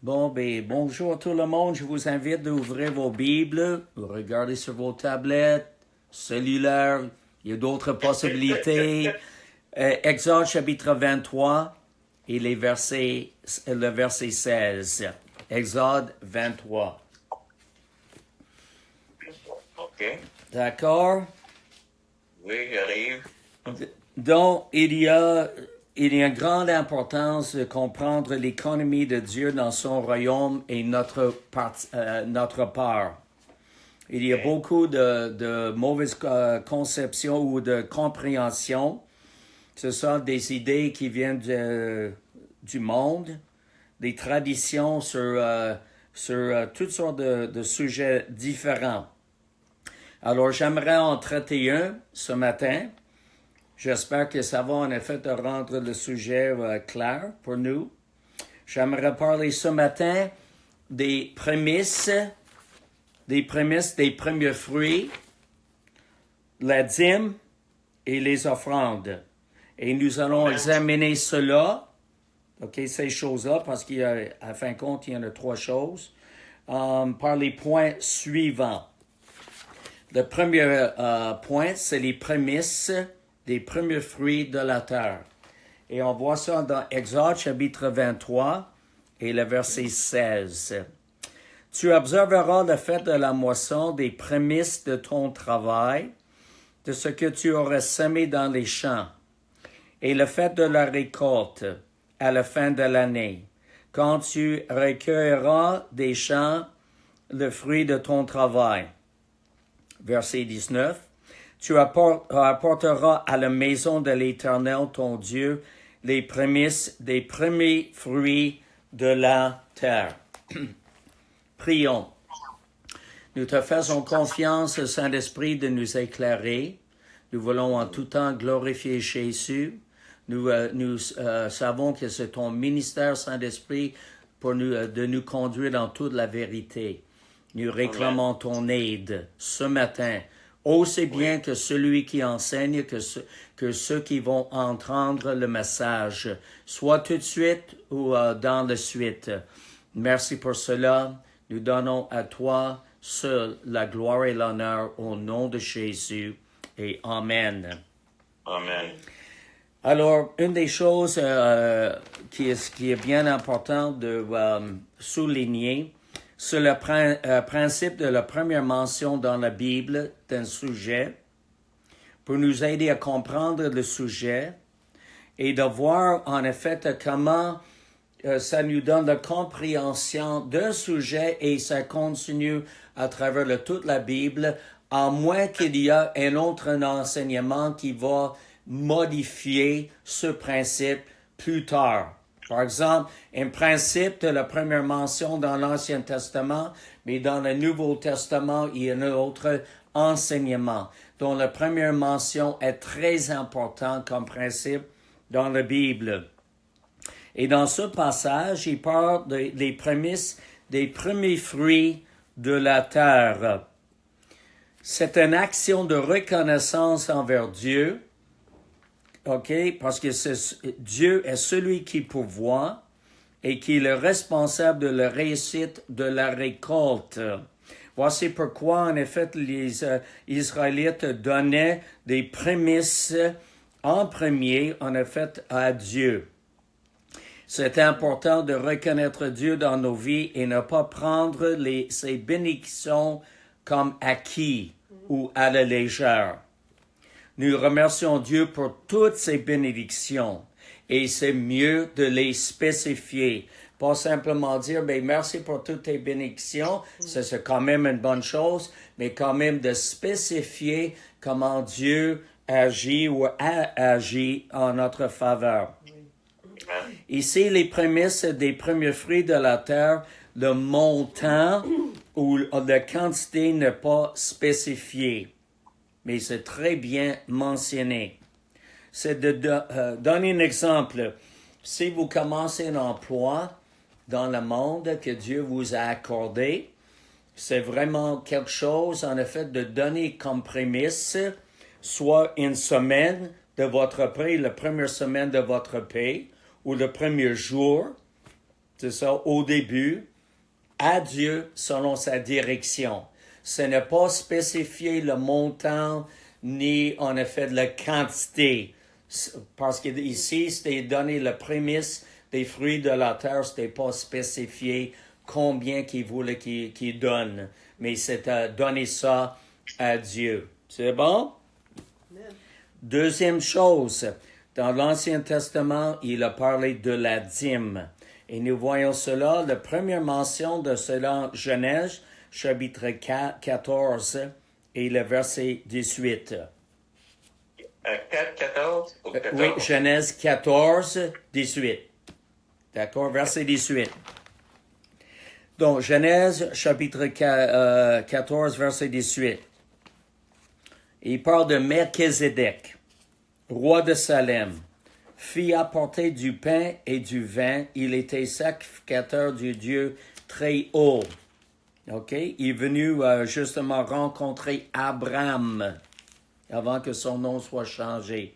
Bon, ben, bonjour tout le monde. Je vous invite d'ouvrir vos Bibles, regarder sur vos tablettes, cellulaires. Il y a d'autres possibilités. Exode chapitre 23 et le verset 16. Exode 23. OK. D'accord? Oui, j'arrive. Donc, il y a une grande importance de comprendre l'économie de Dieu dans son royaume et notre part. Il y a beaucoup de mauvaises conceptions ou de compréhensions. Ce sont des idées qui viennent du monde, des traditions sur toutes sortes de sujets différents. Alors, j'aimerais en traiter un ce matin. J'espère que ça va en effet te rendre le sujet clair pour nous. J'aimerais parler ce matin des prémices, des premiers fruits, la dîme et les offrandes. Et nous allons examiner cela, ces choses-là, parce qu'à fin de compte, il y en a trois choses, par les points suivants. Le premier point, c'est les prémices des premiers fruits de la terre. Et on voit ça dans Exode chapitre 23 et le verset 16. Tu observeras la fête de la moisson des prémices de ton travail, de ce que tu auras semé dans les champs, et la fête de la récolte à la fin de l'année, quand tu recueilleras des champs le fruit de ton travail. Verset 19. Tu apporteras à la maison de l'Éternel ton Dieu les prémices des premiers fruits de la terre. Prions. Nous te faisons confiance, Saint-Esprit, de nous éclairer. Nous voulons en tout temps glorifier Jésus. Nous savons que c'est ton ministère, Saint-Esprit, de nous conduire dans toute la vérité. Nous réclamons ton aide ce matin, aussi bien que celui qui enseigne, que ceux qui vont entendre le message, soit tout de suite ou dans la suite. Merci pour cela. Nous donnons à toi seul la gloire et l'honneur au nom de Jésus. Et Amen. Amen. Alors, une des choses qui est bien importante de souligner, c'est le principe de la première mention dans la Bible d'un sujet pour nous aider à comprendre le sujet et de voir en effet comment ça nous donne la compréhension d'un sujet et ça continue à travers toute la Bible, à moins qu'il y ait un autre enseignement qui va modifier ce principe plus tard. Par exemple, un principe de la première mention dans l'Ancien Testament, mais dans le Nouveau Testament, il y a un autre enseignement, dont la première mention est très importante comme principe dans la Bible. Et dans ce passage, il parle des prémices, des premiers fruits de la terre. C'est une action de reconnaissance envers Dieu, parce que Dieu est celui qui pourvoit et qui est le responsable de la réussite de la récolte. Voici pourquoi, en effet, les Israélites donnaient des prémices en premier, en effet, à Dieu. C'est important de reconnaître Dieu dans nos vies et ne pas prendre ses bénédictions comme acquis ou à la légère. Nous remercions Dieu pour toutes ses bénédictions et c'est mieux de les spécifier. Pas simplement dire, merci pour toutes tes bénédictions, c'est quand même une bonne chose, mais quand même de spécifier comment Dieu agit ou a agi en notre faveur. Ici, les prémices des premiers fruits de la terre, le montant ou la quantité n'est pas spécifiée, mais c'est très bien mentionné. C'est de donner un exemple. Si vous commencez un emploi dans le monde que Dieu vous a accordé, c'est vraiment quelque chose, en effet, de donner comme prémisse, soit une semaine de votre paye, la première semaine de votre paye, ou le premier jour, c'est ça, au début, à Dieu selon sa direction. Ce n'est pas spécifié le montant ni en effet de la quantité. Parce que ici, c'était donné la prémisse des fruits de la terre, c'était pas spécifié combien qu'il voulait qu'il donne. Mais c'était donner ça à Dieu. C'est bon? Deuxième chose, dans l'Ancien Testament, il a parlé de la dîme. Et nous voyons cela, la première mention de cela, Genèse, chapitre 14 et le verset 18. 4, 14 ou 14? Oui, Genèse 14, 18. D'accord, verset 18. Donc, Genèse, chapitre 14, verset 18. Il parle de Melchizedek, roi de Salem, fit apporter du pain et du vin. Il était sacrificateur du Dieu très haut. OK? Il est venu justement rencontrer Abraham avant que son nom soit changé.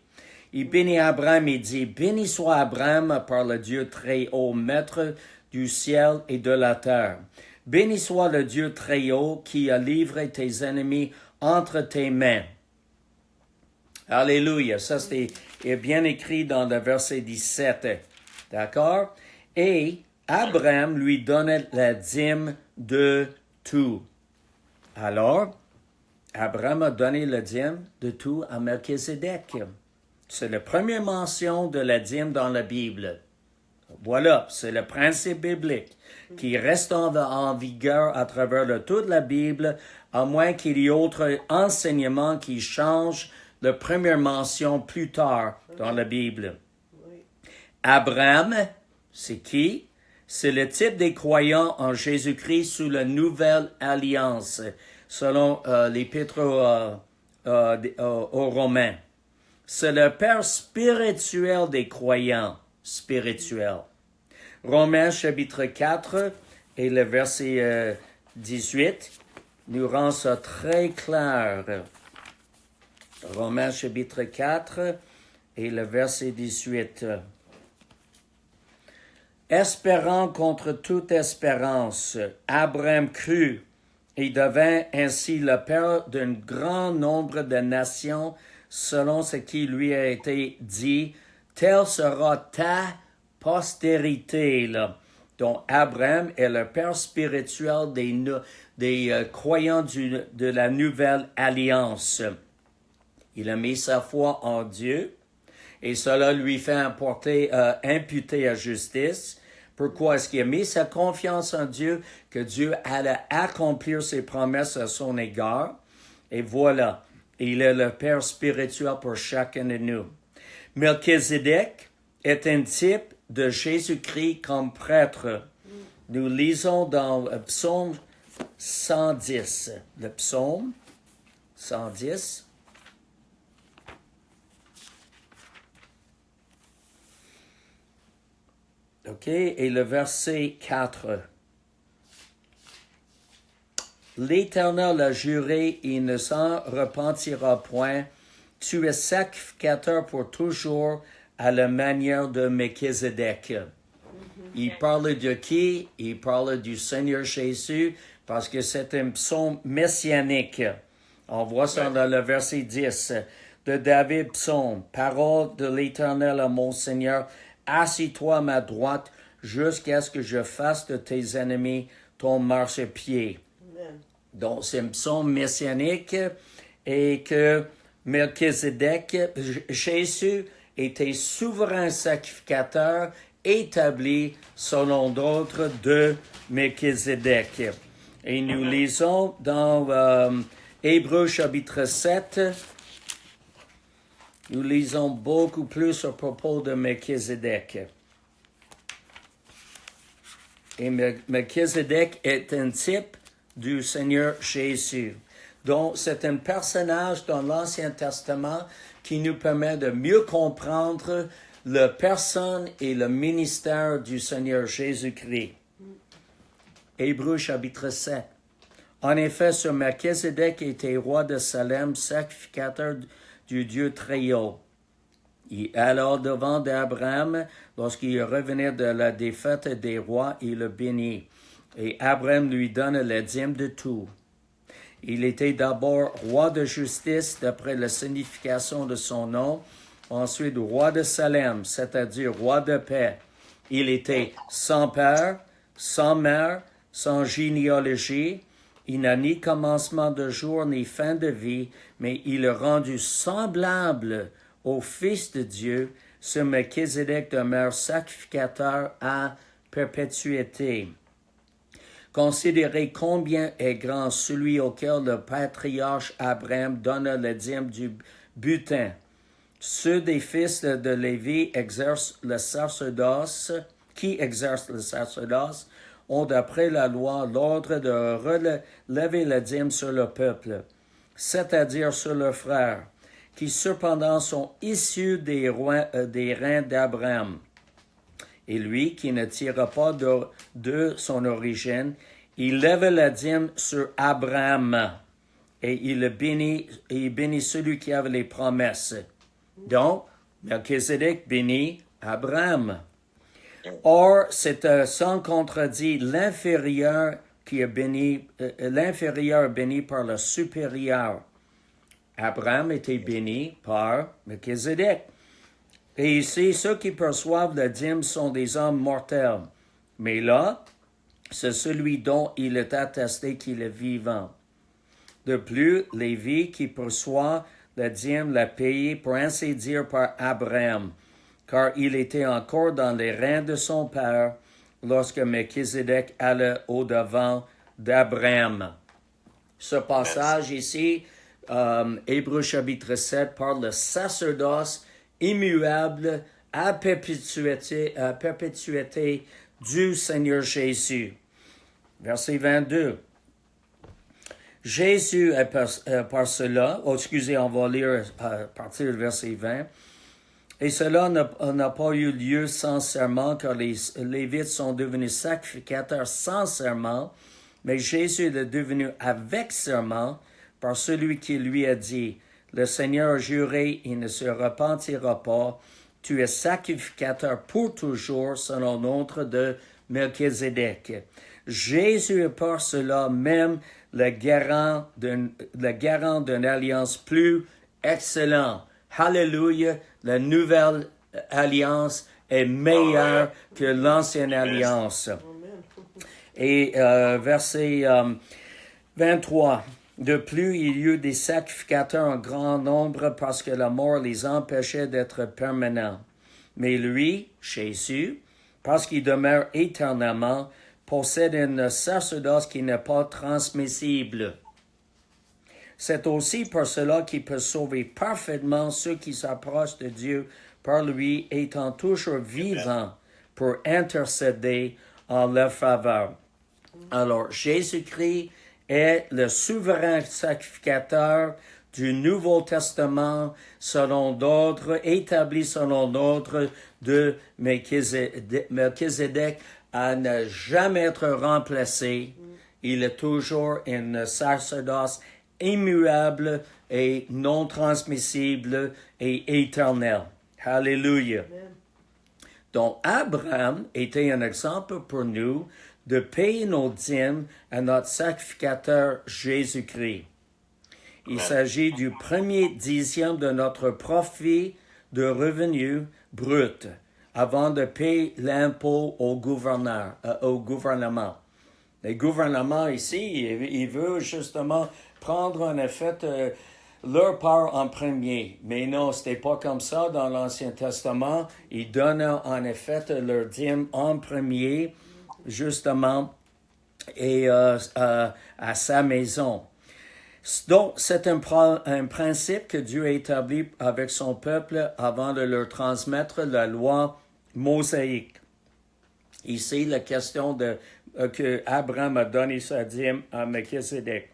Il bénit Abraham et dit, « Béni soit Abraham par le Dieu très haut, maître du ciel et de la terre. Béni soit le Dieu très haut qui a livré tes ennemis entre tes mains. » Alléluia. Ça, c'est bien écrit dans le verset 17. D'accord? Et Abraham lui donnait la dîme de tout. Alors, Abraham a donné la dîme de tout à Melchizedek. C'est la première mention de la dîme dans la Bible. Voilà, c'est le principe biblique qui reste en vigueur à travers toute la Bible, à moins qu'il y ait autre enseignement qui change la première mention plus tard dans la Bible. Abraham, c'est qui? C'est le type des croyants en Jésus-Christ sous la nouvelle alliance, selon l'Épître aux Romains. C'est le père spirituel des croyants spirituels. Romains chapitre 4 et le verset 18 nous rend ça très clair. Romains chapitre 4 et le verset 18. Espérant contre toute espérance, Abraham crut et devint ainsi le père d'un grand nombre de nations selon ce qui lui a été dit, telle sera ta postérité. Là. Donc Abraham est le père spirituel des croyants de la nouvelle alliance. Il a mis sa foi en Dieu et cela lui fait imputer à justice. Pourquoi est-ce qu'il a mis sa confiance en Dieu, que Dieu allait accomplir ses promesses à son égard? Et voilà, il est le Père spirituel pour chacun de nous. Melchizedek est un type de Jésus-Christ comme prêtre. Nous lisons dans le psaume 110. Le psaume 110. OK, et le verset 4. L'Éternel a juré, il ne s'en repentira point. Tu es sacrificateur pour toujours à la manière de Melchizedek. Il parle de qui? Il parle du Seigneur Jésus parce que c'est un psaume messianique. On voit ça dans le verset 10 de David, psaume. Parole de l'Éternel à mon Seigneur. Assis-toi à ma droite jusqu'à ce que je fasse de tes ennemis ton marchepied. Donc, c'est un psaume messianique et que Melchizedek, Jésus, était souverain sacrificateur établi selon d'autres de Melchizedek. Et nous lisons dans Hébreux chapitre 7, nous lisons beaucoup plus à propos de Melchizedek. Et Melchizedek est un type du Seigneur Jésus. Donc, c'est un personnage dans l'Ancien Testament qui nous permet de mieux comprendre la personne et le ministère du Seigneur Jésus-Christ. Hébreux chapitre 7. En effet, ce Melchizedek était roi de Salem, sacrificateur du Dieu très haut. Et alors devant d'Abraham, lorsqu'il revenait de la défaite des rois, il le bénit. Et Abraham lui donne le dîme de tout. Il était d'abord roi de justice d'après la signification de son nom, ensuite roi de Salem, c'est-à-dire roi de paix. Il était sans père, sans mère, sans généalogie. Il n'a ni commencement de jour ni fin de vie, mais il est rendu semblable au Fils de Dieu, ce Melchizedek demeure sacrificateur à perpétuité. Considérez combien est grand celui auquel le patriarche Abraham donna le dîme du butin. Ceux des fils de Lévi exercent le sacerdoce, ont d'après la loi l'ordre de relever le dîme sur le peuple, c'est-à-dire sur leurs frères, qui cependant sont issus des reins d'Abraham. Et lui, qui ne tira pas de son origine, il lève la dîme sur Abraham, et il bénit celui qui avait les promesses. Donc, Melchizedek bénit Abraham. Or, c'est sans contredit l'inférieur qui est béni, l'inférieur est béni par le supérieur. Abraham était béni par Melchizedek. Et ici, ceux qui perçoivent le dîme sont des hommes mortels. Mais là, c'est celui dont il est attesté qu'il est vivant. De plus, Lévi qui perçoit le dîme l'a payé pour ainsi dire par Abraham, car il était encore dans les reins de son père lorsque Melchizedek allait au-devant d'Abraham. Ce passage ici, Hébreux chapitre 7, parle de sacerdoce immuable à perpétuité du Seigneur Jésus. Verset 22. Jésus est par cela, on va lire à partir du verset 20, et cela n'a pas eu lieu sans serment, car les Lévites sont devenus sacrificateurs sans serment, mais Jésus est devenu avec serment par celui qui lui a dit, le Seigneur a juré, il ne se repentira pas. Tu es sacrificateur pour toujours selon l'ordre de Melchizedek. Jésus est par cela même le garant d'une alliance plus excellente. Alléluia, la nouvelle alliance est meilleure que l'ancienne alliance. Et verset 23. De plus, il y eut des sacrificateurs en grand nombre parce que la mort les empêchait d'être permanents. Mais lui, Jésus, parce qu'il demeure éternellement, possède une sacerdoce qui n'est pas transmissible. C'est aussi par cela qu'il peut sauver parfaitement ceux qui s'approchent de Dieu par lui, étant toujours vivant pour intercéder en leur faveur. Alors, Jésus-Christ est le souverain sacrificateur du Nouveau Testament selon l'ordre, établi selon l'ordre de Melchizedek à ne jamais être remplacé. Il est toujours une sacerdoce immuable et non transmissible et éternelle. Alléluia. Donc, Abraham était un exemple pour nous de payer nos dîmes à notre sacrificateur Jésus-Christ. Il s'agit du premier dixième de notre profit de revenus brut avant de payer l'impôt au gouvernement. Le gouvernement ici, il veut justement prendre en effet leur part en premier. Mais non, c'était pas comme ça dans l'Ancien Testament. Ils donnaient en effet leur dîme en premier, justement, et à sa maison. Donc, c'est un principe que Dieu a établi avec son peuple avant de leur transmettre la loi mosaïque. Ici, la question que Abraham a donné sa dîme à Melchizedek.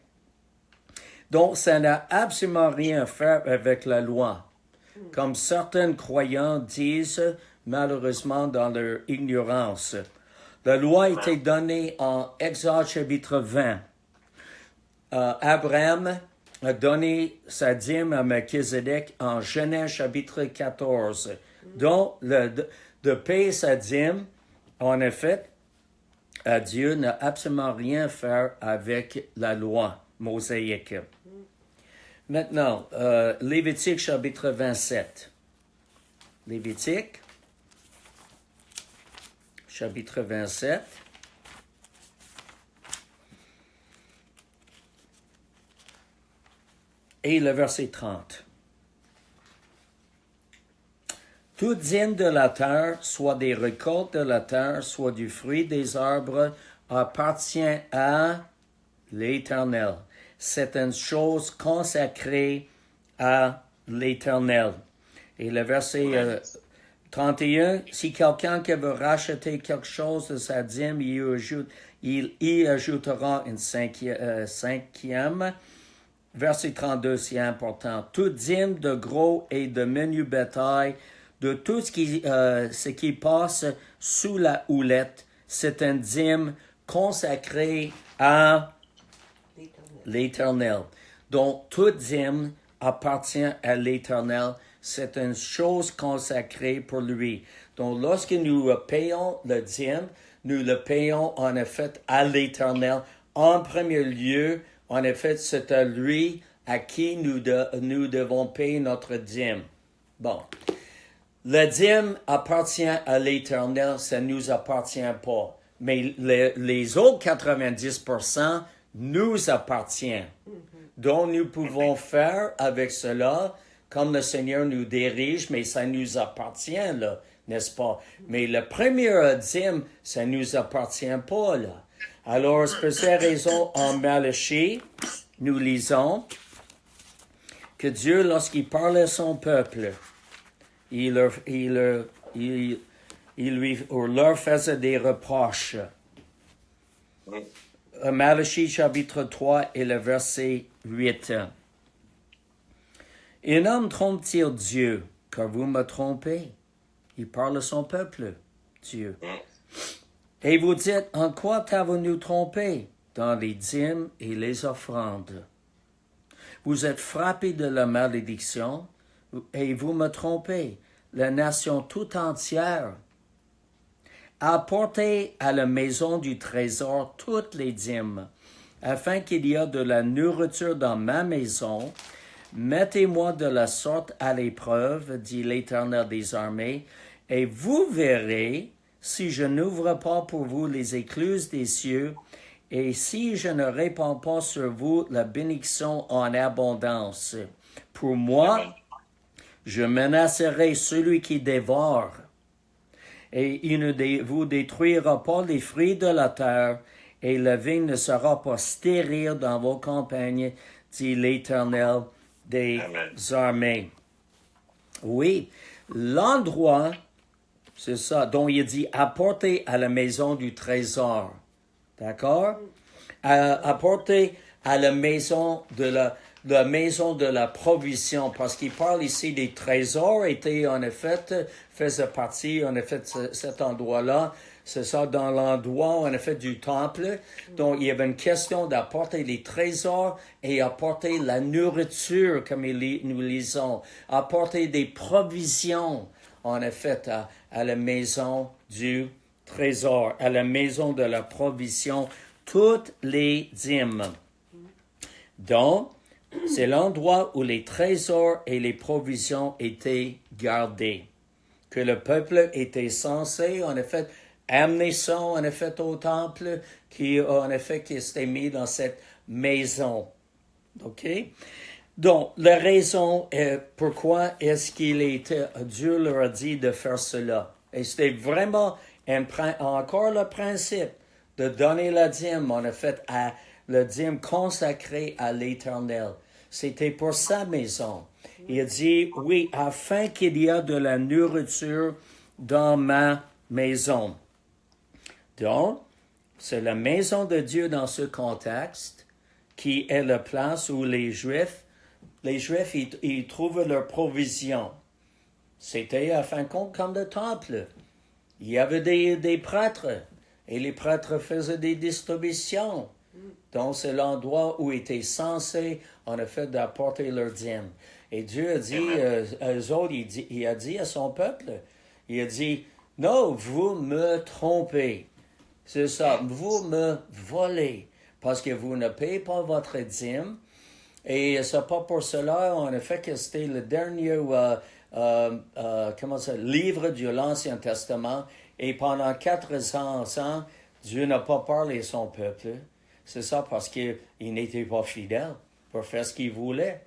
Donc, ça n'a absolument rien à faire avec la loi. Comme certains croyants disent, malheureusement, dans leur ignorance. La loi a été donnée en Exode chapitre 20. Abraham a donné sa dîme à Melchizedek en Genèse chapitre 14. Donc, de payer sa dîme, en effet, Dieu n'a absolument rien à faire avec la loi mosaïque. Maintenant, Lévitique chapitre 27. Lévitique chapitre 27. Et le verset 30. Toute dîme de la terre, soit des récoltes de la terre, soit du fruit des arbres, appartient à l'Éternel. C'est une chose consacrée à l'Éternel. Et le verset 31, si quelqu'un qui veut racheter quelque chose de sa dîme, il y ajoutera une cinquième. Verset 32, c'est important. Toute dîme de gros et de menu bétail, de tout ce qui passe sous la houlette, c'est une dîme consacrée à l'Éternel. Donc, toute dîme appartient à l'Éternel. C'est une chose consacrée pour lui. Donc, lorsque nous payons le dîme, nous le payons en effet à l'Éternel. En premier lieu, en effet, c'est à lui à qui nous devons payer notre dîme. Bon. Le dîme appartient à l'Éternel, ça ne nous appartient pas. Mais les autres 90% nous appartiennent. Donc, nous pouvons faire avec cela comme le Seigneur nous dirige, mais ça nous appartient, là, n'est-ce pas? Mais le premier dîme, ça ne nous appartient pas, là. Alors, c'est pour cette raison, en Malachie, nous lisons que Dieu, lorsqu'il parle à son peuple, il leur faisait des reproches. Malachie chapitre 3 et le verset 8. Un homme trompe-t-il Dieu, car vous me trompez? Il parle à son peuple, Dieu. Et vous dites, en quoi t'avons-nous trompé? Dans les dîmes et les offrandes. Vous êtes frappés de la malédiction, et vous me trompez, la nation tout entière. Apportez à la maison du trésor toutes les dîmes, afin qu'il y ait de la nourriture dans ma maison. Mettez-moi de la sorte à l'épreuve, dit l'Éternel des armées, et vous verrez si je n'ouvre pas pour vous les écluses des cieux, et si je ne répands pas sur vous la bénédiction en abondance. Pour moi, je menacerai celui qui dévore, et il ne vous détruira pas les fruits de la terre, et la vigne ne sera pas stérile dans vos campagnes, dit l'Éternel des armées. Oui, l'endroit, c'est ça, dont il dit apportez à la maison du trésor. D'accord? Apporter à la maison de la maison de la provision, parce qu'il parle ici des trésors, étaient en effet, faisait partie, en effet, cet endroit-là, c'est ça, dans l'endroit, en effet, du temple. Donc, il y avait une question d'apporter les trésors et apporter la nourriture, comme nous lisons, apporter des provisions, en effet, à la maison du trésor, à la maison de la provision, toutes les dîmes. Donc, c'est l'endroit où les trésors et les provisions étaient gardés, que le peuple était censé, en effet, amener ça, en effet, au temple, qui s'était mis dans cette maison. OK? Donc, la raison est pourquoi est-ce Dieu leur a dit de faire cela. Et c'était vraiment encore le principe de donner la dîme, en effet, à le dîme consacré à l'Éternel. C'était pour sa maison. Il dit, oui, afin qu'il y ait de la nourriture dans ma maison. Donc, c'est la maison de Dieu dans ce contexte qui est la place où les Juifs, ils trouvent leur provision. C'était, à fin de compte, comme le temple. Il y avait des prêtres, et les prêtres faisaient des distributions. Donc, c'est l'endroit où ils étaient censés, en effet, d'apporter leur dîme. Et Dieu a dit, eux autres, il a dit à son peuple, il a dit, non, vous me trompez. C'est ça, vous me volez, parce que vous ne payez pas votre dîme. Et c'est pas pour cela, en effet, que c'était le dernier livre de l'Ancien Testament. Et pendant 400 ans, Dieu n'a pas parlé à son peuple. C'est ça parce qu'il n'était pas fidèle pour faire ce qu'il voulait.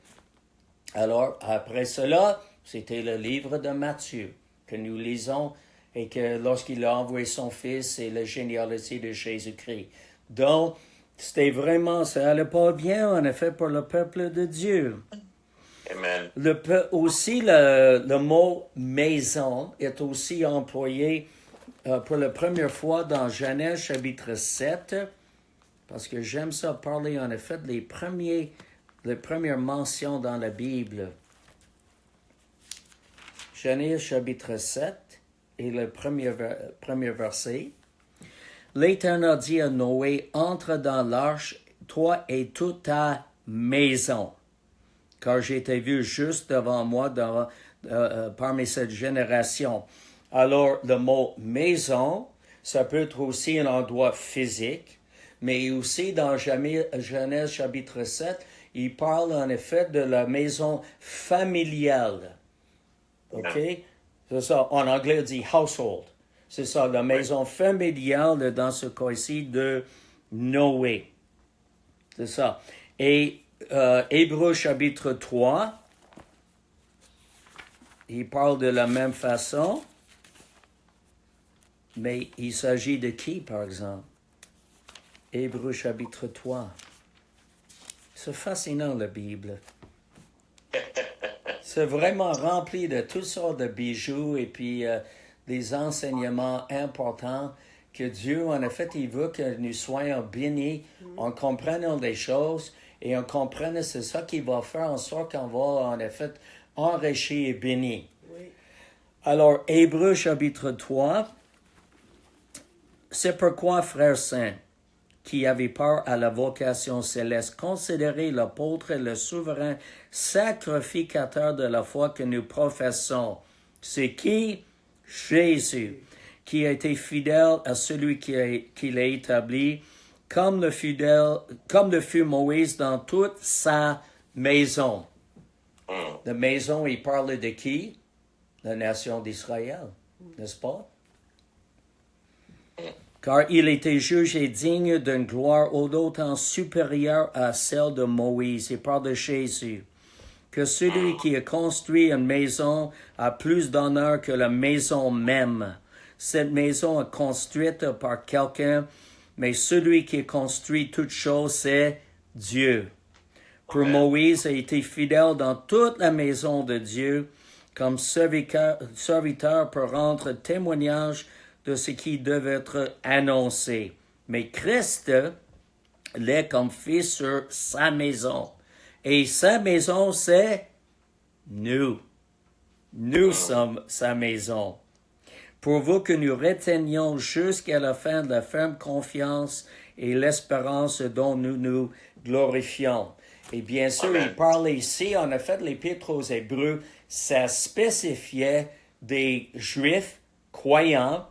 Alors, après cela, c'était le livre de Matthieu que nous lisons et que lorsqu'il a envoyé son fils, c'est la généalogie de Jésus-Christ. Donc, c'était vraiment, ça allait pas bien, en effet, pour le peuple de Dieu. Amen. Aussi, le mot maison est aussi employé pour la première fois dans Genèse chapitre 7, parce que j'aime ça parler, en effet, les premières mentions dans la Bible. Genèse chapitre 7 et le premier verset. L'Éternel dit à Noé, entre dans l'arche, toi et toute ta maison, car j'ai été vu juste devant moi parmi cette génération. Alors, le mot maison, ça peut être aussi un endroit physique, mais aussi dans Genèse chapitre 7, il parle en effet de la maison familiale. OK? C'est ça. En anglais, on dit household. C'est ça, la maison familiale dans ce cas-ci de Noé. C'est ça. Et Hébreux chapitre 3, il parle de la même façon, mais il s'agit de qui, par exemple? Hébreux chapitre 3. C'est fascinant, la Bible. C'est vraiment rempli de toutes sortes de bijoux et puis des enseignements importants que Dieu, en effet, il veut que nous soyons bénis en comprenant des choses et en comprenant c'est ça qui va faire en sorte qu'on va, en effet, enrichir et bénir. Oui. Alors, Hébreux chapitre 3, c'est pourquoi, frères saints, qui avaient part à la vocation céleste, considérez l'apôtre et le souverain sacrificateur de la foi que nous professons. C'est qui? Jésus, qui a été fidèle à celui qui l'a établi, comme le fut Moïse dans toute sa maison. La maison, il parle de qui? La nation d'Israël, n'est-ce pas? Car il était jugé digne d'une gloire d'autant supérieure à celle de Moïse. Il parle de Jésus. Que celui qui a construit une maison a plus d'honneur que la maison même. Cette maison est construite par quelqu'un, mais celui qui a construit toute chose, c'est Dieu. Pour Moïse a été fidèle dans toute la maison de Dieu, comme serviteur pour rendre témoignage de ce qui devait être annoncé. Mais Christ l'est comme fils sur sa maison. Et sa maison, c'est nous. Nous sommes sa maison. Pourvu que nous retenions jusqu'à la fin de la ferme confiance et l'espérance dont nous nous glorifions. Et bien sûr, il parle ici, en effet, l'Épître aux Hébreux, ça spécifiait des Juifs croyants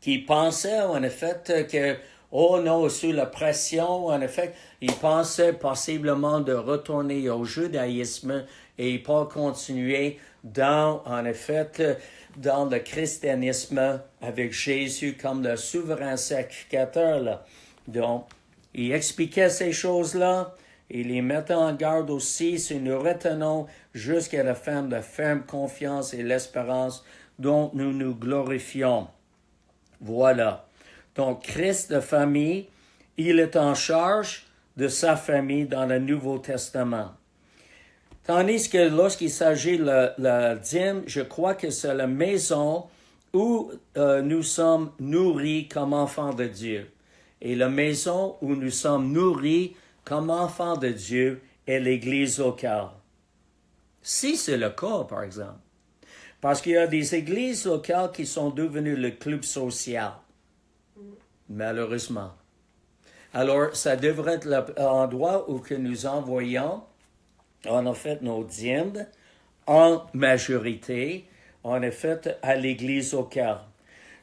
qui pensaient, en effet, que, oh non, sous la pression, en effet, ils pensaient possiblement de retourner au judaïsme et pas continuer en effet, dans le christianisme avec Jésus comme le souverain sacrificateur, là. Donc, il expliquait ces choses-là, il les mettait en garde aussi si nous retenons jusqu'à la fin de la ferme confiance et l'espérance dont nous nous glorifions. Voilà. Donc, Christ de famille, il est en charge de sa famille dans le Nouveau Testament. Tandis que lorsqu'il s'agit de la dîme, je crois que c'est la maison où nous sommes nourris comme enfants de Dieu. Et la maison où nous sommes nourris comme enfants de Dieu est l'Église locale. Si c'est le cas, par exemple. Parce qu'il y a des églises locales qui sont devenues le club social. Malheureusement. Alors, ça devrait être l'endroit où que nous envoyons, en fait, nos dîmes en majorité, en fait, à l'Église locale.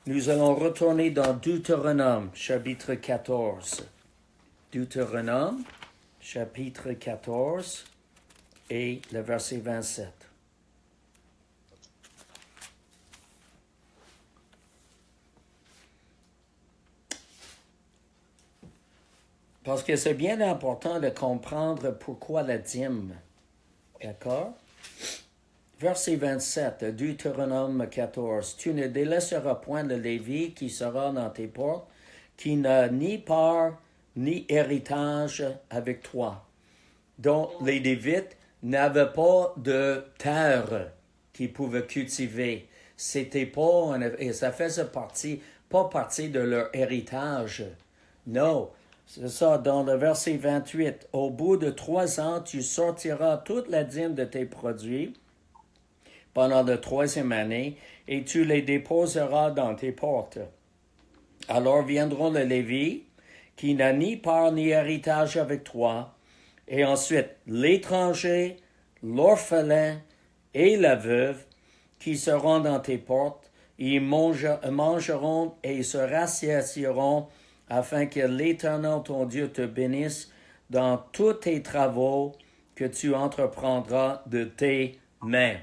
Nous allons retourner dans Deutéronome, chapitre 14. Deutéronome, chapitre 14 et le verset 27. Parce que c'est bien important de comprendre pourquoi la dîme. D'accord? Verset 27, Deutéronome 14. Tu ne délaisseras point le Lévi qui sera dans tes portes, qui n'a ni part ni héritage avec toi. Donc, les Lévites n'avaient pas de terre qu'ils pouvaient cultiver. C'était pas, et ça faisait pas partie de leur héritage. Non. C'est ça, dans le verset 28. Au bout de 3 ans, tu sortiras toute la dîme de tes produits pendant la 3e année, et tu les déposeras dans tes portes. Alors viendront le Lévi, qui n'a ni part ni héritage avec toi, et ensuite l'étranger, l'orphelin et la veuve, qui seront dans tes portes, ils mangeront et se rassasieront, afin que l'Éternel ton Dieu te bénisse dans tous tes travaux que tu entreprendras de tes mains.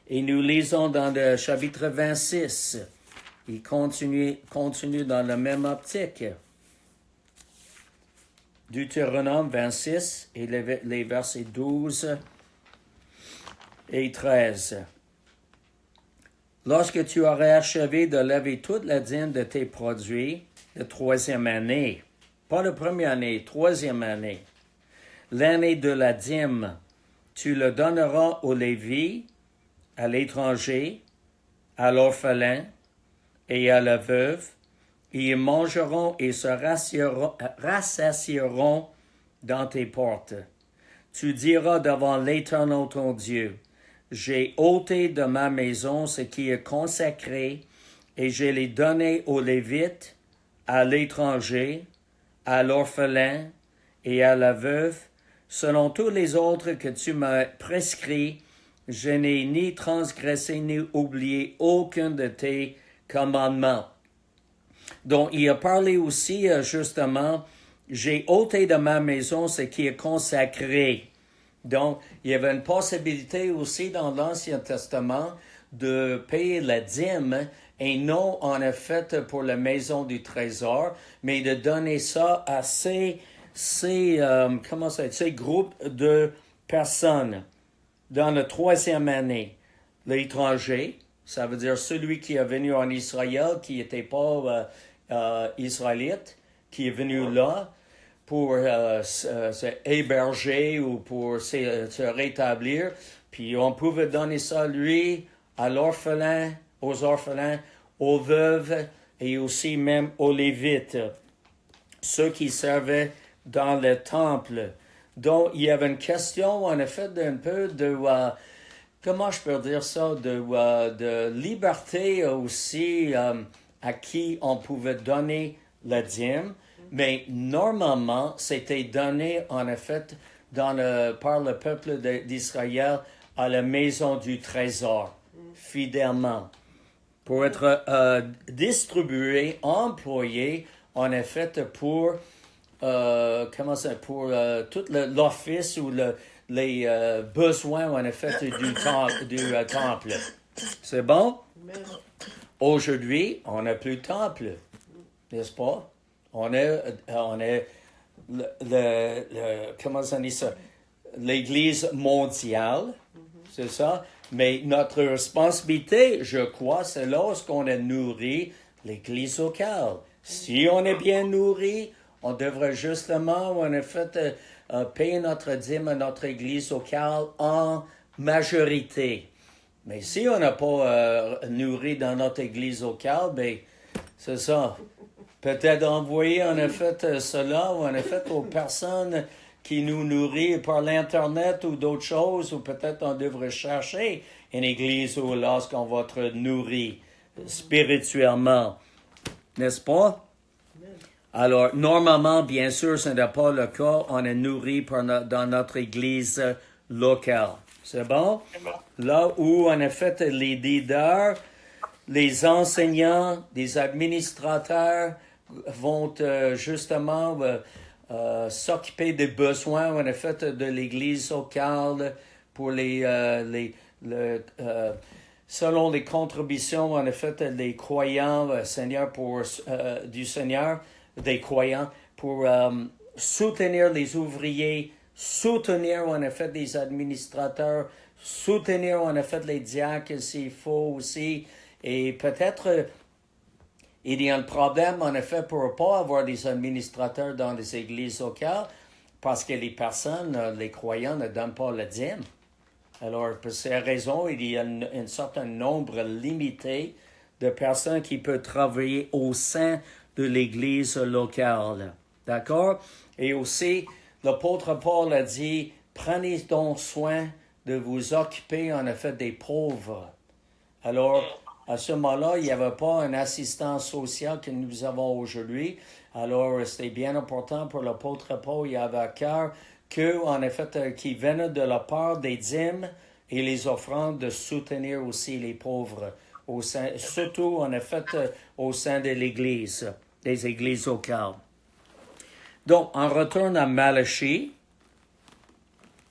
Et nous lisons dans le chapitre 26. Il continue dans la même optique. Deutéronome 26 et les versets 12 et 13. Lorsque tu aurais achevé de lever toute la dîme de tes produits, la 3e année, pas la première année, 3e année, l'année de la dîme, tu le donneras au Lévi, à l'étranger, à l'orphelin et à la veuve, et ils mangeront et se rassasieront dans tes portes. Tu diras devant l'Éternel ton Dieu, j'ai ôté de ma maison ce qui est consacré, et je l'ai donné aux Lévites, à l'étranger, à l'orphelin et à la veuve, selon tous les autres que tu m'as prescrits. Je n'ai ni transgressé ni oublié aucun de tes commandements. Donc, il a parlé aussi, justement, j'ai ôté de ma maison ce qui est consacré. Donc, il y avait une possibilité aussi dans l'Ancien Testament de payer la dîme, et non en effet pour la maison du trésor, mais de donner ça à ces groupes de personnes. Dans la 3e année, l'étranger, ça veut dire celui qui est venu en Israël, qui n'était pas israélite, qui est venu là pour se héberger ou pour se rétablir. Puis on pouvait donner ça, lui, à l'orphelin, aux orphelins, aux veuves et aussi même aux Lévites, ceux qui servaient dans le temple. Donc, il y avait une question, en effet, d'un peu de, comment je peux dire ça, de liberté aussi à qui on pouvait donner la dîme. Mais normalement, c'était donné, en effet, par le peuple d'Israël à la maison du trésor, fidèlement, pour être distribué, employé, en effet, pour tout l'office ou les besoins, en effet, du temple. C'est bon? Aujourd'hui, on n'a plus de temple, n'est-ce pas? On est comment ça dit ça? L'Église mondiale, c'est ça? Mais notre responsabilité, je crois, c'est lorsqu'on est nourri l'Église locale. Si on est bien nourri, on devrait justement, en effet, payer notre dîme à notre Église locale en majorité. Mais si on n'a pas nourri dans notre Église locale, ben c'est ça. Peut-être envoyer en effet cela, ou en effet aux personnes qui nous nourrissent par l'Internet ou d'autres choses, ou peut-être on devrait chercher une église où lorsqu'on va être nourri spirituellement. N'est-ce pas? Alors, normalement, bien sûr, ce n'est pas le cas. On est nourri dans notre église locale. C'est bon? C'est bon. Là où, en effet, les leaders, les enseignants, les administrateurs vont justement s'occuper des besoins, en effet, de l'église locale pour selon les contributions, en effet, les croyants, Seigneur, du Seigneur, des croyants, pour soutenir les ouvriers, soutenir, en effet, les administrateurs, soutenir, en effet, les diacres s'il faut aussi. Et peut-être, il y a un problème, en effet, pour ne pas avoir des administrateurs dans les églises locales, parce que les personnes, les croyants, ne donnent pas le dîme. Alors, pour ces raisons, il y a un certain nombre limité de personnes qui peuvent travailler au sein de l'Église locale. D'accord? Et aussi, l'apôtre Paul a dit, prenez donc soin de vous occuper, en effet, des pauvres. Alors, à ce moment-là, il n'y avait pas un assistant social que nous avons aujourd'hui. Alors, c'était bien important pour l'apôtre Paul, il avait à cœur que, en effet, qui venaient de la part des dîmes et les offrandes de soutenir aussi les pauvres, surtout, en effet, au sein de l'Église, des églises locales. Donc, on retourne à Malachie,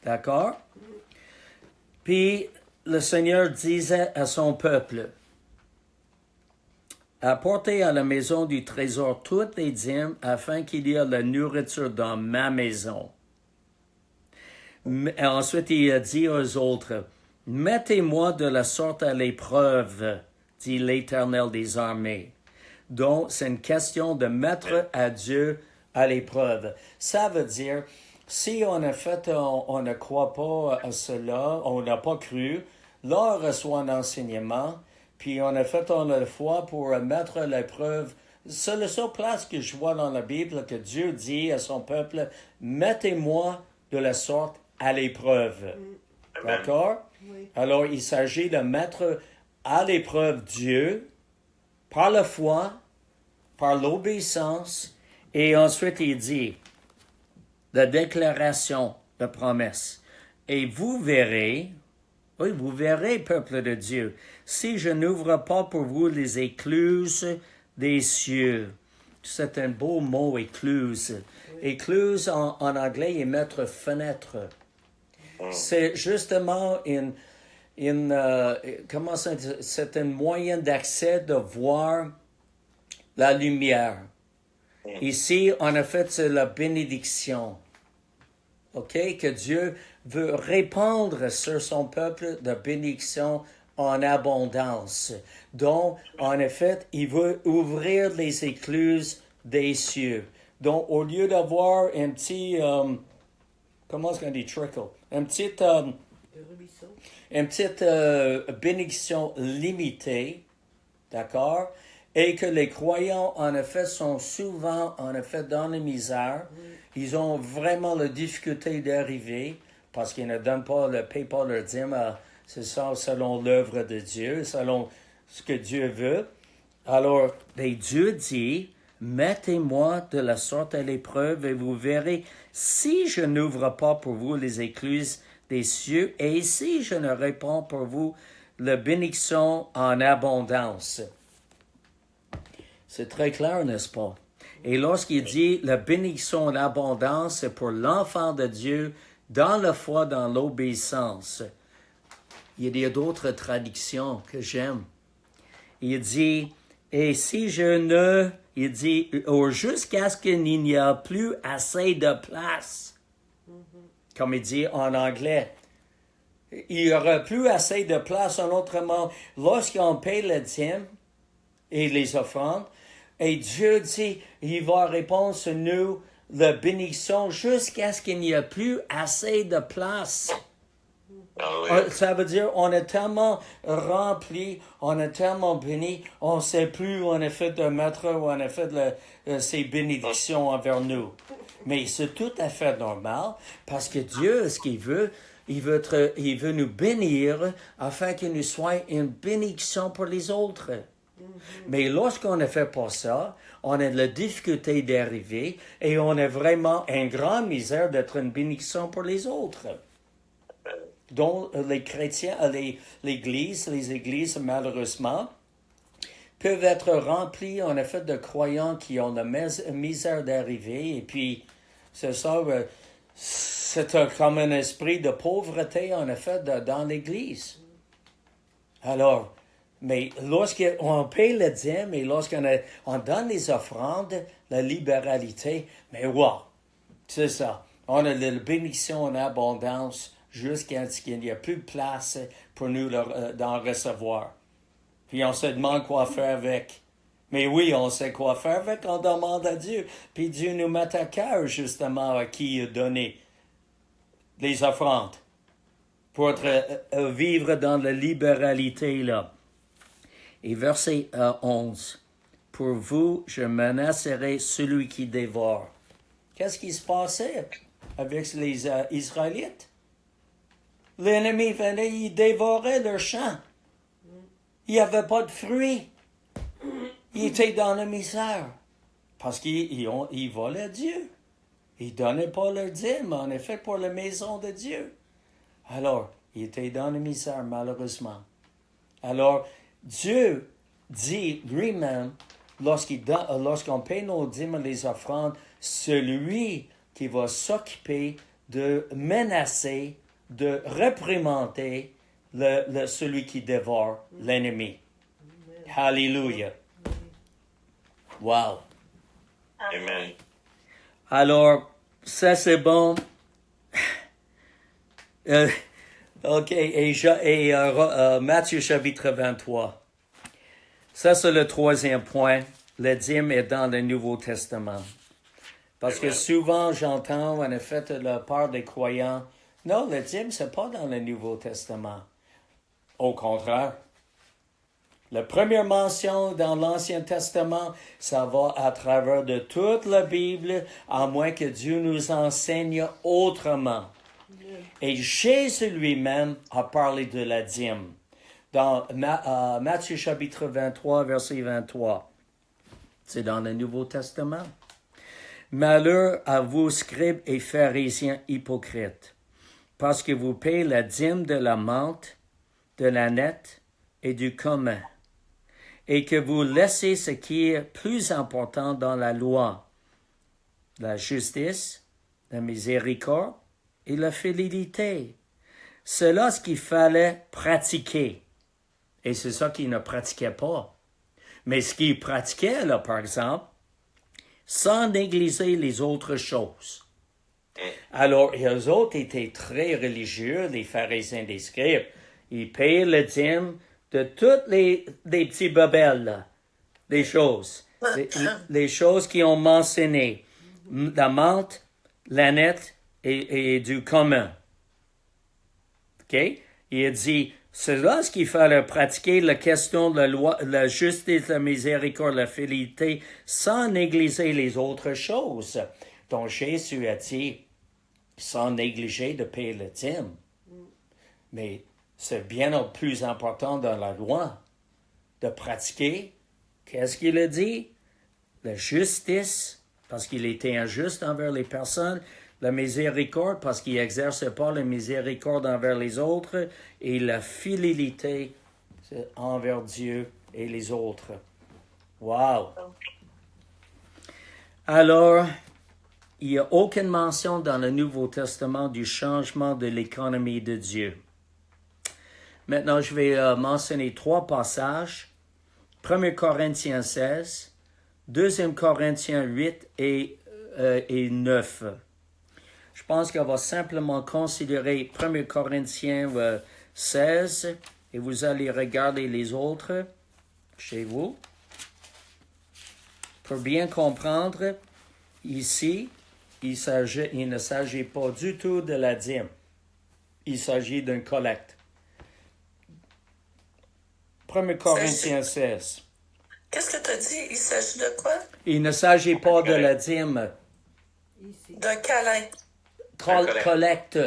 d'accord? Puis, le Seigneur disait à son peuple, « Apportez à la maison du trésor toutes les dîmes, afin qu'il y ait la nourriture dans ma maison. » Et ensuite, il a dit aux autres, « Mettez-moi de la sorte à l'épreuve, dit l'Éternel des armées. » Donc, c'est une question de mettre à Dieu à l'épreuve. Ça veut dire, si en effet on ne croit pas à cela, on n'a pas cru, là on reçoit un enseignement, puis en effet on a la foi pour mettre à l'épreuve. C'est la seule place que je vois dans la Bible que Dieu dit à son peuple, « Mettez-moi de la sorte à l'épreuve. » D'accord? Oui. Alors, il s'agit de mettre à l'épreuve Dieu par la foi, par l'obéissance, et ensuite il dit, la déclaration de promesse. Et vous verrez, oui, vous verrez, peuple de Dieu, si je n'ouvre pas pour vous les écluses des cieux. C'est un beau mot, écluse. Oui. Écluse en anglais est mettre fenêtre. C'est justement c'est un moyen d'accès de voir la lumière. Ici, en effet, c'est la bénédiction. OK? Que Dieu veut répandre sur son peuple de bénédiction en abondance. Donc, en effet, il veut ouvrir les écluses des cieux. Donc, au lieu d'avoir un petit, comment est-ce qu'on dit, trickle? Une petite bénédiction limitée, d'accord? Et que les croyants, en effet, sont souvent, en effet, dans la misère. Oui. Ils ont vraiment la difficulté d'arriver parce qu'ils ne paient pas leur dîme, c'est ça, selon l'œuvre de Dieu, selon ce que Dieu veut. Alors, Dieu dit, mettez-moi de la sorte à l'épreuve et vous verrez si je n'ouvre pas pour vous les écluses des cieux et si je ne répands pour vous la bénédiction en abondance. C'est très clair, n'est-ce pas? Et lorsqu'il dit la bénédiction en abondance, c'est pour l'enfant de Dieu dans la foi, dans l'obéissance. Il y a d'autres traductions que j'aime. Il dit, et si il dit, jusqu'à ce qu'il n'y ait plus assez de place. Comme il dit en anglais. Il n'y aura plus assez de place, en autrement, lorsqu'on paie le dîme et les offrandes, et Dieu dit, il va répondre sur nous la bénédiction jusqu'à ce qu'il n'y ait plus assez de place. Ça veut dire, on est tellement rempli, on est tellement béni, on ne sait plus, en effet, de mettre, en effet, ces bénédictions envers nous. Mais c'est tout à fait normal, parce que Dieu, ce qu'il veut, il veut nous bénir afin qu'il nous soit une bénédiction pour les autres. Mais lorsqu'on ne fait pas ça, on a de la difficulté d'arriver et on a vraiment une grande misère d'être une bénédiction pour les autres. Donc, les chrétiens, les églises, malheureusement, peuvent être remplies, en effet, de croyants qui ont la misère d'arriver. Et puis, c'est ça, comme un esprit de pauvreté, en effet, dans l'Église. Alors, mais lorsqu'on paye le dîme et on donne les offrandes, la libéralité, mais wow, c'est ça. On a la bénédiction en abondance jusqu'à ce qu'il n'y ait plus de place pour nous d'en recevoir. Puis on se demande quoi faire avec. Mais oui, on sait quoi faire avec, on demande à Dieu. Puis Dieu nous met à cœur, justement, à qui donner les offrandes pour vivre dans la libéralité, là. Et verset 11. Pour vous, je menacerai celui qui dévore. Qu'est-ce qui se passait avec les Israélites? L'ennemi venait, il dévorait leur champ. Il n'y avait pas de fruits. Ils étaient dans la misère. Parce qu'ils volaient Dieu. Ils ne donnaient pas leur dîme, en effet, pour la maison de Dieu. Alors, ils étaient dans la misère, malheureusement. Alors, Dieu dit lui-même, lorsqu'on paie nos dîmes et les offrandes, celui qui va s'occuper de menacer, de réprimander celui qui dévore l'ennemi. Alléluia. Wow. Amen. Alors, ça c'est bon. OK, et Matthieu chapitre 23. Ça c'est le troisième point. Le dîme est dans le Nouveau Testament. Parce que souvent j'entends en effet de la part des croyants, non, le dîme c'est pas dans le Nouveau Testament. Au contraire. La première mention dans l'Ancien Testament, ça va à travers de toute la Bible, à moins que Dieu nous enseigne autrement. Et Jésus lui-même a parlé de la dîme. Dans Matthieu chapitre 23, verset 23. C'est dans le Nouveau Testament. Malheur à vous, scribes et pharisiens hypocrites, parce que vous payez la dîme de la menthe, de la nette et du commun, et que vous laissez ce qui est plus important dans la loi, la justice, la miséricorde et la fidélité. C'est là ce qu'il fallait pratiquer. Et c'est ça qu'ils ne pratiquaient pas. Mais ce qu'ils pratiquaient, là, par exemple, sans négliger les autres choses. Alors, eux autres étaient très religieux, les pharisiens des scribes. Ils payaient le dîme de toutes les petits bebelles, là, des choses. Les choses qu'ils ont mentionnées. La menthe, la nette et du commun. OK? Il a dit, c'est là ce qu'il fallait pratiquer, la question de la loi, la justice, la miséricorde, la fidélité, sans négliger les autres choses. Donc Jésus a dit, sans négliger de payer le dîme. Mais c'est bien plus important dans la loi de pratiquer. Qu'est-ce qu'il a dit? La justice, parce qu'il était injuste envers les personnes. La miséricorde, parce qu'il n'exerçait pas la miséricorde envers les autres. Et la fidélité envers Dieu et les autres. Wow! Alors, il n'y a aucune mention dans le Nouveau Testament du changement de l'économie de Dieu. Maintenant, je vais mentionner 3 passages. 1 Corinthiens 16, 2 Corinthiens 8 et 9. Je pense qu'on va simplement considérer 1 Corinthiens 16 et vous allez regarder les autres chez vous. Pour bien comprendre, ici, il ne s'agit pas du tout de la dîme. Il s'agit d'une collecte. 1 Corinthiens 16. Qu'est-ce que tu as dit? Il s'agit de quoi? Il ne s'agit pas de la dîme. D'un câlin. Collecte.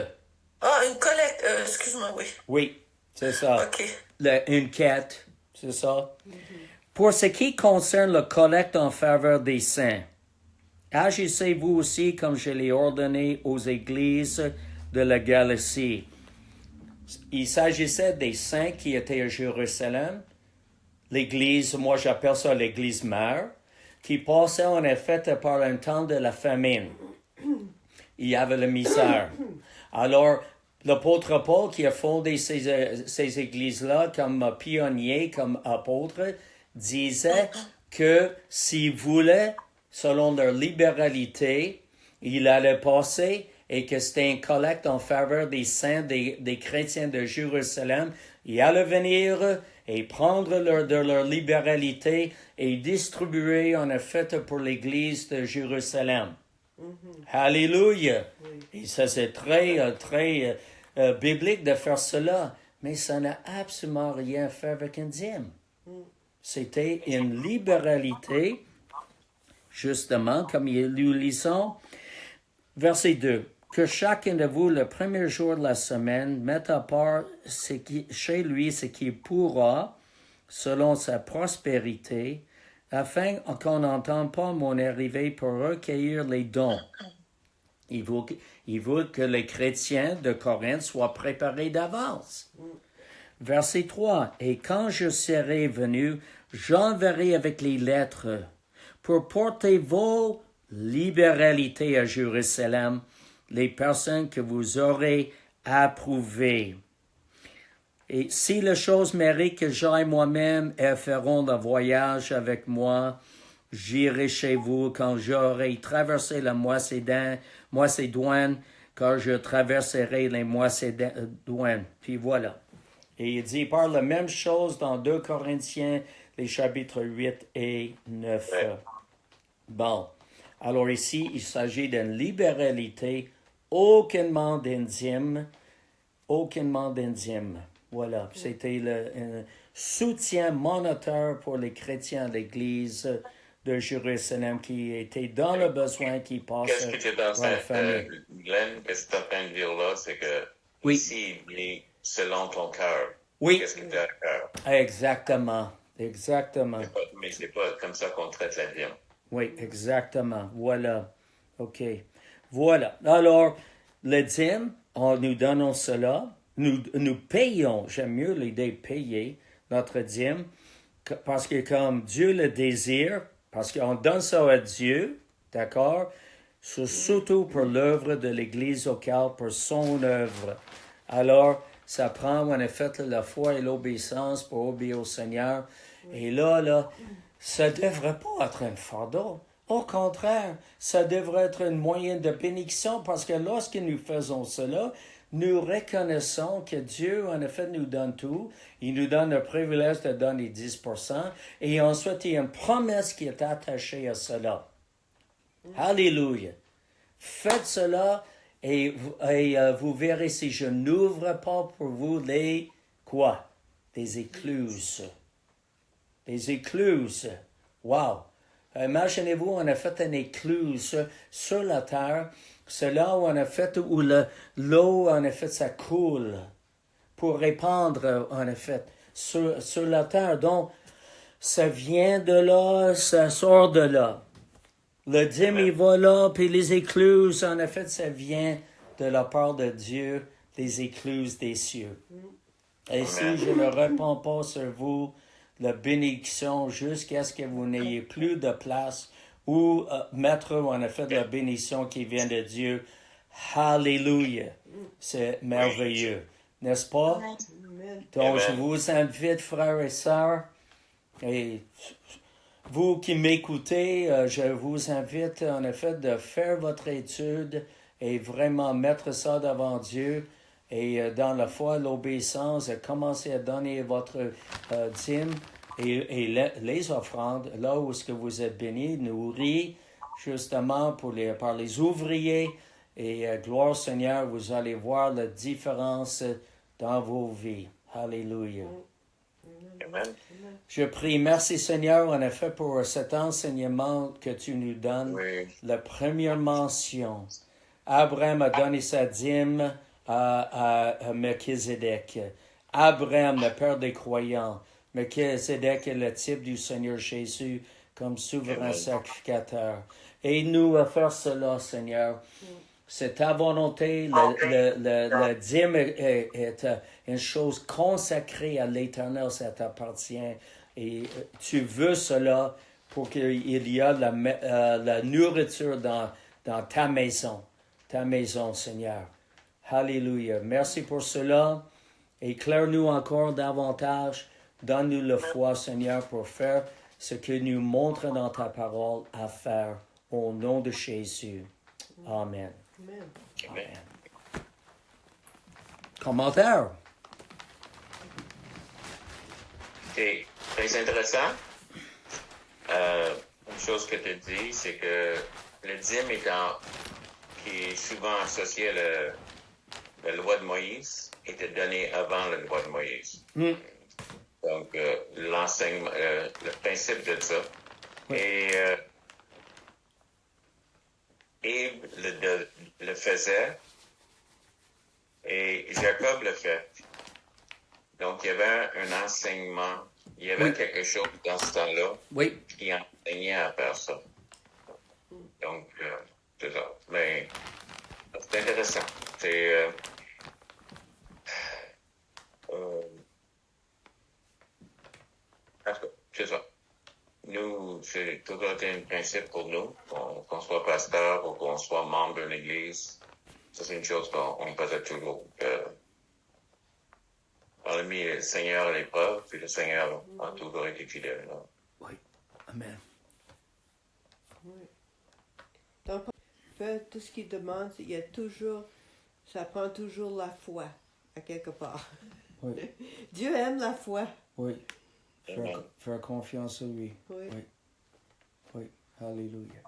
Ah, une collecte. Excuse-moi, oui. Oui, c'est ça. OK. Une quête, c'est ça. Pour ce qui concerne le collecte en faveur des saints, agissez-vous aussi comme je l'ai ordonné aux églises de la Galatie. Il s'agissait des saints qui étaient à Jérusalem, l'église, moi j'appelle ça l'église mère, qui passait en effet par un temps de la famine. Il y avait la misère. Alors, l'apôtre Paul, qui a fondé ces églises-là comme pionnier, comme apôtre, disait que s'il voulait, selon leur libéralité, il allait passer et que c'était une collecte en faveur des saints, des chrétiens de Jérusalem. Il allait venir et prendre de leur libéralité et distribuer en effet pour l'église de Jérusalem. Alléluia! Et ça, c'est très biblique de faire cela, mais ça n'a absolument rien à faire avec un dîme. C'était une libéralité, justement, comme nous lisons. Verset 2. Que chacun de vous, le premier jour de la semaine, mette à part chez lui ce qu'il pourra, selon sa prospérité, afin qu'on n'entende pas mon arrivée pour recueillir les dons. Il veut que les chrétiens de Corinthe soient préparés d'avance. Verset 3. Et quand je serai venu, j'enverrai avec les lettres pour porter vos libéralités à Jérusalem, les personnes que vous aurez approuvées. Et si les choses méritent que j'aille moi-même, elles feront le voyage avec moi. J'irai chez vous quand j'aurai traversé la Macédoine, quand je traverserai les Macédoines. Puis voilà. Et il parle la même chose dans 2 Corinthiens, les chapitres 8 et 9. Bon. Alors ici, il s'agit d'une libéralité, aucunement d'enzyme. Voilà, c'était le soutien monétaire pour les chrétiens de l'Église de Jérusalem qui étaient dans le besoin, qui passaient Qu'est-ce que tu es en par la famille. Glenn, qu'est-ce que tu es en train de dire là, c'est que Oui. ici, il est selon ton cœur. Oui. Qu'est-ce que tu as à cœur? Exactement. Mais c'est pas comme ça qu'on traite la dîme. Oui, exactement. Voilà. OK. Voilà. Alors, le dîme, en nous donnant cela, nous payons, j'aime mieux l'idée payer notre dîme, parce que comme Dieu le désire, parce qu'on donne ça à Dieu, d'accord? C'est surtout pour l'œuvre de l'Église locale, pour son œuvre. Alors, ça prend en effet la foi et l'obéissance pour obéir au Seigneur. Et là, ça ne devrait pas être un fardeau. Au contraire, ça devrait être un moyen de bénédiction parce que lorsque nous faisons cela, nous reconnaissons que Dieu, en effet, nous donne tout. Il nous donne le privilège de donner 10%. Et ensuite, il y a une promesse qui est attachée à cela. Alléluia. Faites cela et vous verrez si je n'ouvre pas pour vous les quoi? Des écluses. Des écluses. Wow! Imaginez-vous, on a fait une écluse sur la terre. C'est là où on a fait, où l'eau, en effet, ça coule pour répandre, en effet, sur la terre. Donc, ça vient de là, ça sort de là. Le dîme, il va là, puis les écluses, en effet, ça vient de la part de Dieu, les écluses des cieux. Et si je ne réponds pas sur vous, la bénédiction jusqu'à ce que vous n'ayez plus de place où mettre en effet la bénédiction qui vient de Dieu. Alléluia. C'est merveilleux. N'est-ce pas? Donc, je vous invite, frères et sœurs, et vous qui m'écoutez, je vous invite en effet de faire votre étude et vraiment mettre ça devant Dieu. Et dans la foi, l'obéissance, commencez à donner votre dîme et les offrandes, là où est-ce que vous êtes bénis, nourris, justement par les ouvriers. Et gloire au Seigneur, vous allez voir la différence dans vos vies. Alléluia. Amen. Je prie, merci Seigneur, en effet, pour cet enseignement que tu nous donnes. Oui. La première mention. Abraham a donné sa dîme à Melchizedek. Abraham, le père des croyants. Melchizedek est le type du Seigneur Jésus comme souverain sacrificateur. Et nous à faire cela, Seigneur. C'est ta volonté. Le dîme est une chose consacrée à l'Éternel, ça t'appartient. Et tu veux cela pour qu'il y ait la nourriture dans ta maison, Seigneur. Alléluia. Merci pour cela. Éclaire-nous encore davantage. Donne-nous la foi, Seigneur, pour faire ce que nous montres dans ta parole à faire. Au nom de Jésus. Amen. Amen. Amen. Commentaire? C'est très intéressant. Une chose que tu dis, c'est que le dîme qui est souvent associé à la loi de Moïse, était donné avant la loi de Moïse. Mm. Donc, l'enseignement, le principe de ça. Oui. Et le faisait, et Jacob le fait. Donc, il y avait un enseignement, il y avait Oui. quelque chose dans ce temps-là Oui. qui enseignait à faire ça. Donc, c'est ça. Mais c'est intéressant. C'est en tout cas, c'est ça. Nous, c'est toujours été un principe pour nous, qu'on soit pasteur ou qu'on soit membre d'une église. Ça, c'est une chose qu'on faisait toujours. On a mis le Seigneur à l'épreuve, puis le Seigneur a toujours été fidèle. Là. Oui. Amen. Oui. Donc, fait tout ce qu'il demande, il y a toujours, ça prend toujours la foi, à quelque part. Oui. Dieu aime la foi. Oui. Amen. Faire confiance en lui. Oui. Oui. Oui. Alléluia.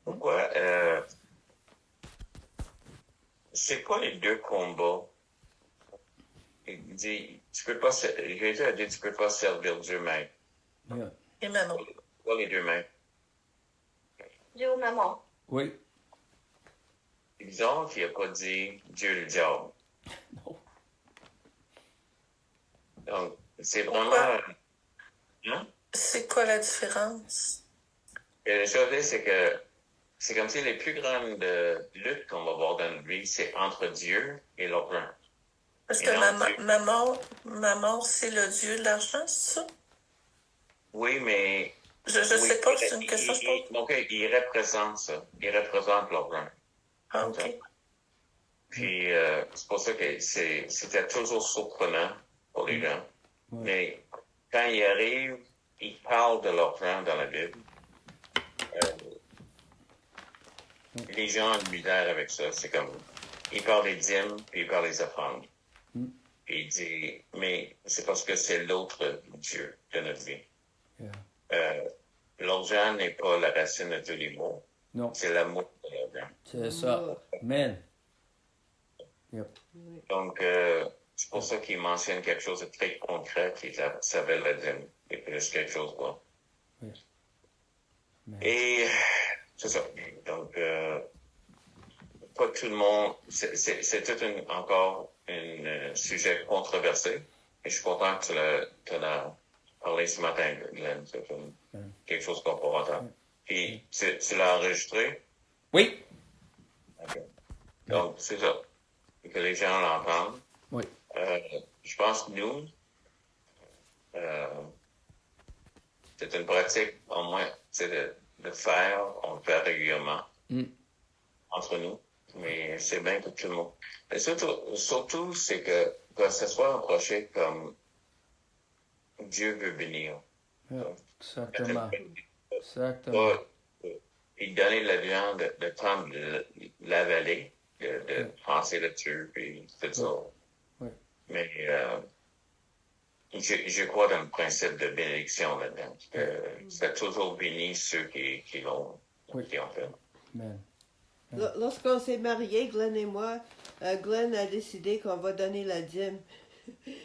Pourquoi? C'est quoi les deux combats? Il dit, Jésus a dit, tu peux pas servir Dieu même. Yeah. Et maman. Quoi les deux mêmes? Dieu ou maman. Oui. Disons qu'il n'a pas dit Dieu le diable. Non. Donc, c'est Pourquoi? vraiment... Hein? C'est quoi la différence? Et la chose, c'est que c'est comme si les plus grandes luttes qu'on va voir dans notre vie, c'est entre Dieu et l'autre. Parce Et que non, maman, c'est le Dieu de l'argent, c'est ça? Oui, mais... Je oui, sais pas, c'est une question que je pose. Donc, il représente ça. Il représente l'autre. Ah, ok. Puis, c'est pour ça que c'était toujours surprenant pour les gens. Oui. Mais quand il arrive, il parle de l'offrande dans la Bible. Les gens ont de misère avec ça. C'est comme, il parle des dîmes, puis il parle des offrandes. Mm. Puis il dit, mais c'est parce que c'est l'autre Dieu de notre vie. Yeah. L'argent n'est pas la racine de tous les maux. Non. C'est l'amour de l'argent. C'est ça. Amen. Yep. Oui. Donc, c'est pour ça qu'il mentionne quelque chose de très concret qui s'appelle la dîme. Et plus quelque chose, quoi. Oui. Amen. Et c'est ça. Donc, pas tout le monde. C'est tout encore un sujet controversé. Et je suis content que tu en as parlé ce matin, Glenn. C'est quelque chose qu'on peut entendre. Puis, tu l'as enregistré? Oui. Okay. Donc, c'est ça. Et que les gens l'entendent. Oui. Je pense que nous, c'est une pratique, au moins, c'est de faire, on le fait régulièrement, entre nous, mais c'est bien pour tout le monde. Mais surtout, c'est que ce soit approché comme Dieu veut bénir. Yeah. Exactement. Exactement. Il donnait la viande, le temps de l'avaler, de penser là-dessus, puis tout ça. Oui. Mais je crois dans le principe de bénédiction là-dedans. C'est toujours béni ceux qui l'ont qui ont fait. Amen. Lorsqu'on s'est mariés, Glenn et moi, Glenn a décidé qu'on va donner la dîme.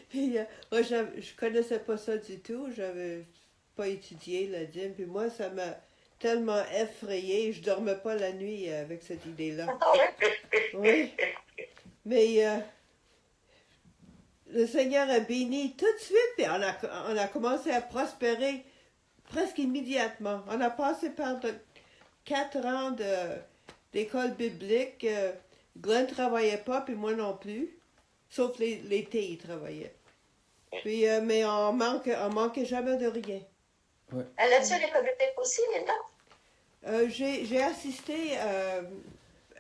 Puis, moi, je connaissais pas ça du tout. J'avais pas étudié la dîme. Puis moi, ça m'a tellement effrayée. Je dormais pas la nuit avec cette idée-là. Oui. Mais le Seigneur a béni tout de suite, et on a commencé à prospérer presque immédiatement. On a passé par 4 ans d'école biblique. Glenn ne travaillait pas, puis moi non plus. Sauf l'été, il travaillait. Puis, mais on manquait jamais de rien. Elle a-tu à l'école biblique aussi, Linda? J'ai assisté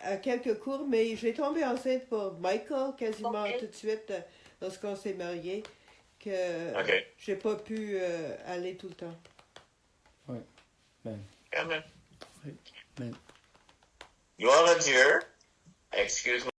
à quelques cours, mais j'ai tombé enceinte pour Michael quasiment Ok. tout de suite lorsqu'on s'est mariés, que Ok. j'ai pas pu aller tout le temps. Amen. Mais Gloire à Dieu. Excuse-moi.